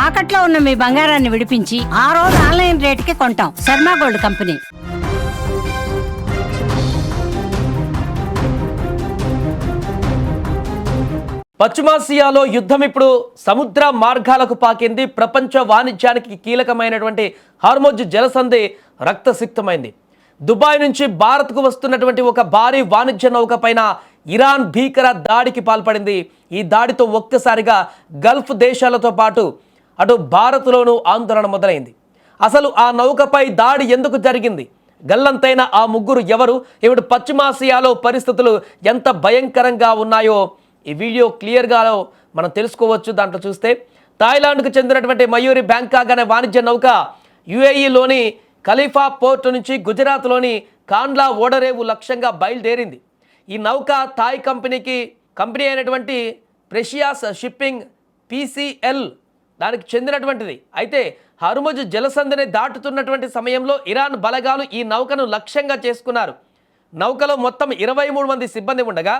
తాకట్లో ఉన్న మీ బంగారాన్ని విడిపించి ఆ రోజు ఆన్లైన్ రేటుకి కొంటాం. Sharma gold company. పశ్చిమాసియాలో యుద్ధం ఇప్పుడు సముద్ర మార్గాలకు పాకింది. ప్రపంచ వాణిజ్యానికి కీలకమైనటువంటి హార్మోజ్ జలసంధి రక్తసిక్తమైంది. దుబాయ్ నుంచి భారత్కు వస్తున్నటువంటి ఒక భారీ వాణిజ్య నౌక పైన ఇరాన్ భీకర దాడికి పాల్పడింది. ఈ దాడితో ఒక్కసారిగా గల్ఫ్ దేశాలతో పాటు అటు భారత్లోనూ ఆందోళన మొదలైంది. అసలు ఆ నౌకపై దాడి ఎందుకు జరిగింది, గల్లంతైన ఆ ముగ్గురు ఎవరు, ఇప్పుడు పశ్చిమాసియాలో పరిస్థితులు ఎంత భయంకరంగా ఉన్నాయో ఈ వీడియో క్లియర్గా మనం తెలుసుకోవచ్చు. దాంట్లో చూస్తే థాయిలాండ్కు చెందినటువంటి మయూరి బ్యాంకాక్ అనే వాణిజ్య నౌక యుఏఈలోని ఖలీఫా పోర్టు నుంచి గుజరాత్లోని కాండ్లా ఓడరేవు లక్ష్యంగా బయలుదేరింది. ఈ నౌక థాయ్ కంపెనీ అయినటువంటి ప్రెషియాస్ షిప్పింగ్ PCL దానికి చెందినటువంటిది. అయితే హర్ముజ్ జలసంధిని దాటుతున్నటువంటి సమయంలో ఇరాన్ బలగాలు ఈ నౌకను లక్ష్యంగా చేసుకున్నారు. నౌకలో మొత్తం 23 మంది సిబ్బంది ఉండగా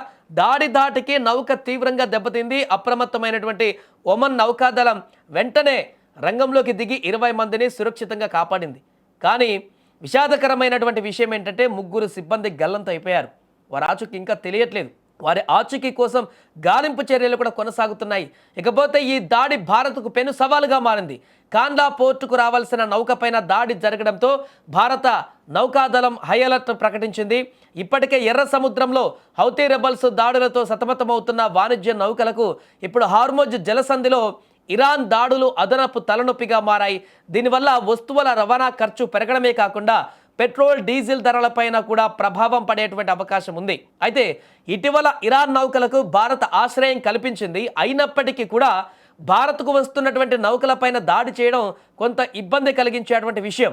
దాటికి నౌక తీవ్రంగా దెబ్బతింది. అప్రమత్తమైనటువంటి ఒమన్ నౌకాదళం వెంటనే రంగంలోకి దిగి 20 మందిని సురక్షితంగా కాపాడింది. కానీ విషాదకరమైనటువంటి విషయం ఏంటంటే ముగ్గురు సిబ్బంది గల్లంతైపోయారు. వారి ఆచూకీ ఇంకా తెలియట్లేదు. వారి ఆచూకీ కోసం గాలింపు చర్యలు కూడా కొనసాగుతున్నాయి. ఇకపోతే ఈ దాడి భారత్కు పెను సవాలుగా మారింది. కాండ్లా పోర్టుకు రావాల్సిన నౌకపైన దాడి జరగడంతో భారత నౌకాదళం హై అలర్ట్ ప్రకటించింది. ఇప్పటికే ఎర్ర సముద్రంలో హౌతీ రెబల్స్ దాడులతో సతమతమవుతున్న వాణిజ్య నౌకలకు ఇప్పుడు హార్మోజ్ జలసంధిలో ఇరాన్ దాడులు అదనపు తలనొప్పిగా మారాయి. దీనివల్ల వస్తువుల రవాణా ఖర్చు పెరగడమే కాకుండా పెట్రోల్ డీజిల్ ధరలపైన కూడా ప్రభావం పడేటువంటి అవకాశం ఉంది. అయితే ఇటీవల ఇరాన్ నౌకలకు భారత్ ఆశ్రయం కల్పించింది. అయినప్పటికీ కూడా భారత్కు వస్తున్నటువంటి నౌకలపైన దాడి చేయడం కొంత ఇబ్బంది కలిగించేటువంటి విషయం.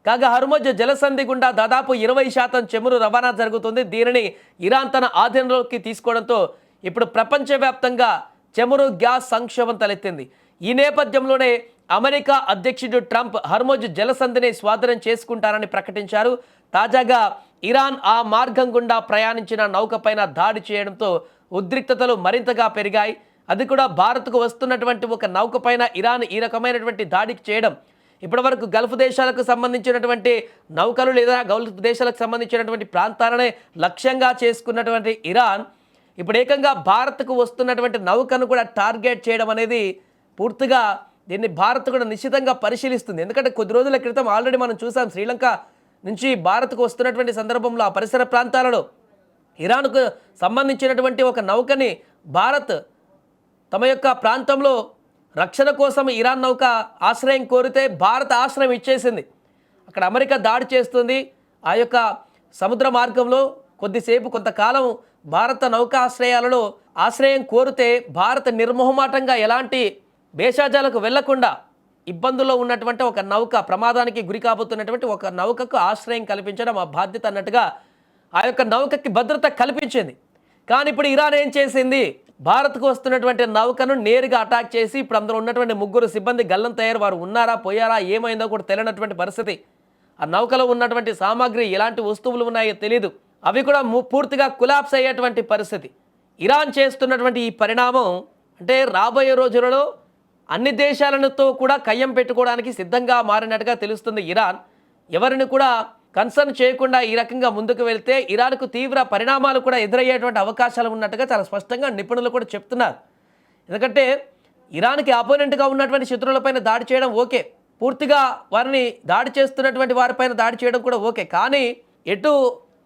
కాగా హర్ముజ్ జలసంధి గుండా దాదాపు 20% చమురు రవాణా జరుగుతుంది. దీనిని ఇరాన్ తన ఆధీనంలోకి తీసుకోవడంతో ఇప్పుడు ప్రపంచవ్యాప్తంగా చమురు గ్యాస్ సంక్షోభం తలెత్తింది. ఈ నేపథ్యంలోనే అమెరికా అధ్యక్షుడు ట్రంప్ హర్ముజ్ జలసంధిని స్వాధీనం చేసుకుంటారని ప్రకటించారు. తాజాగా ఇరాన్ ఆ మార్గం గుండా ప్రయాణించిన నౌకపైన దాడి చేయడంతో ఉద్రిక్తతలు మరింతగా పెరిగాయి. అది కూడా భారత్కు వస్తున్నటువంటి ఒక నౌకపైన ఇరాన్ ఈ రకమైనటువంటి దాడికి చేయడం ఇప్పటివరకు గల్ఫ్ దేశాలకు సంబంధించినటువంటి నౌకలు లేదా గల్ఫ్ దేశాలకు సంబంధించినటువంటి ప్రాంతాలనే లక్ష్యంగా చేసుకున్నటువంటి ఇరాన్ ఇప్పుడు ఏకంగా భారత్కు వస్తున్నటువంటి నౌకను కూడా టార్గెట్ చేయడం అనేది పూర్తిగా దీన్ని భారత్ కూడా నిశ్చితంగా పరిశీలిస్తుంది. ఎందుకంటే కొద్ది రోజుల క్రితం ఆల్రెడీ మనం చూసాం, శ్రీలంక నుంచి భారత్కు వస్తున్నటువంటి సందర్భంలో ఆ పరిసర ప్రాంతాలలో ఇరాన్కు సంబంధించినటువంటి ఒక నౌకని భారత్ తమ యొక్క ప్రాంతంలో రక్షణ కోసం ఇరాన్ నౌక ఆశ్రయం కోరితే భారత్ ఆశ్రయం ఇచ్చేసింది. అక్కడ అమెరికా దాడి చేస్తుంది. ఆ యొక్క సముద్ర మార్గంలో కొంతకాలం భారత నౌకాశ్రయాలలో ఆశ్రయం కోరితే భారత్ నిర్మోహమాటంగా ఎలాంటి భేషజాలకు వెళ్లకుండా ఇబ్బందుల్లో ఉన్నటువంటి ఒక నౌక, ప్రమాదానికి గురి కాబోతున్నటువంటి ఒక నౌకకు ఆశ్రయం కల్పించడం ఆ బాధ్యత అన్నట్టుగా ఆ యొక్క నౌకకి భద్రత కల్పించింది. కానీ ఇప్పుడు ఇరాన్ ఏం చేసింది, భారత్కు వస్తున్నటువంటి నౌకను నేరుగా అటాక్ చేసి ఇప్పుడు అందులో ఉన్నటువంటి ముగ్గురు సిబ్బంది గల్లంతయ్యారు. వారు ఉన్నారా పోయారా ఏమైందో కూడా తెలియనటువంటి పరిస్థితి. ఆ నౌకలో ఉన్నటువంటి సామాగ్రి ఎలాంటి వస్తువులు ఉన్నాయో తెలియదు. అవి కూడా పూర్తిగా కొలాప్స్ అయ్యేటువంటి పరిస్థితి. ఇరాన్ చేస్తున్నటువంటి ఈ పరిణామం అంటే రాబోయే రోజులలో అన్ని దేశాలతో కూడా కయ్యం పెట్టుకోవడానికి సిద్ధంగా మారినట్టుగా తెలుస్తుంది. ఇరాన్ ఎవరిని కూడా కన్సర్న్ చేయకుండా ఈ రకంగా ముందుకు వెళ్తే ఇరాన్కు తీవ్ర పరిణామాలు కూడా ఎదురయ్యేటువంటి అవకాశాలు ఉన్నట్టుగా చాలా స్పష్టంగా నిపుణులు కూడా చెప్తున్నారు. ఎందుకంటే ఇరాన్కి ఆపోనెంట్గా ఉన్నటువంటి శత్రువులపైన దాడి చేయడం ఓకే, పూర్తిగా వారిని దాడి చేస్తున్నటువంటి వారిపైన దాడి చేయడం కూడా ఓకే. కానీ ఎటు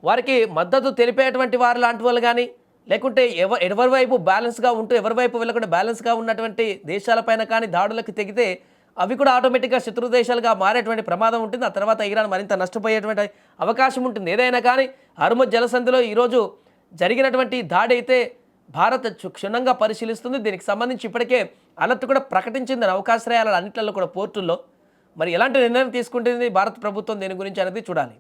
వారికి మద్దతు తెలిపేటువంటి వారు లాంటి వాళ్ళు కానీ లేకుంటే ఎవరి వైపు బ్యాలెన్స్గా ఉంటూ ఎవరి వైపు వెళ్ళకుండా బ్యాలెన్స్గా ఉన్నటువంటి దేశాలపైన కానీ దాడులకు తెగితే అవి కూడా ఆటోమేటిక్గా శత్రు దేశాలుగా మారేటువంటి ప్రమాదం ఉంటుంది. ఆ తర్వాత ఇరాన్ మరింత నష్టపోయేటువంటి అవకాశం ఉంటుంది. ఏదైనా కానీ హర్ముజ్ జలసంధిలో ఈరోజు జరిగినటువంటి దాడి అయితే భారత్ క్షుణ్ణంగా పరిశీలిస్తుంది. దీనికి సంబంధించి ఇప్పటికే అలర్ట్ కూడా ప్రకటించింది నౌకాశ్రయాల అన్నింటిలో కూడా పోర్టుల్లో. మరి ఎలాంటి నిర్ణయం తీసుకుంటుంది భారత ప్రభుత్వం దీని గురించి అనేది చూడాలి.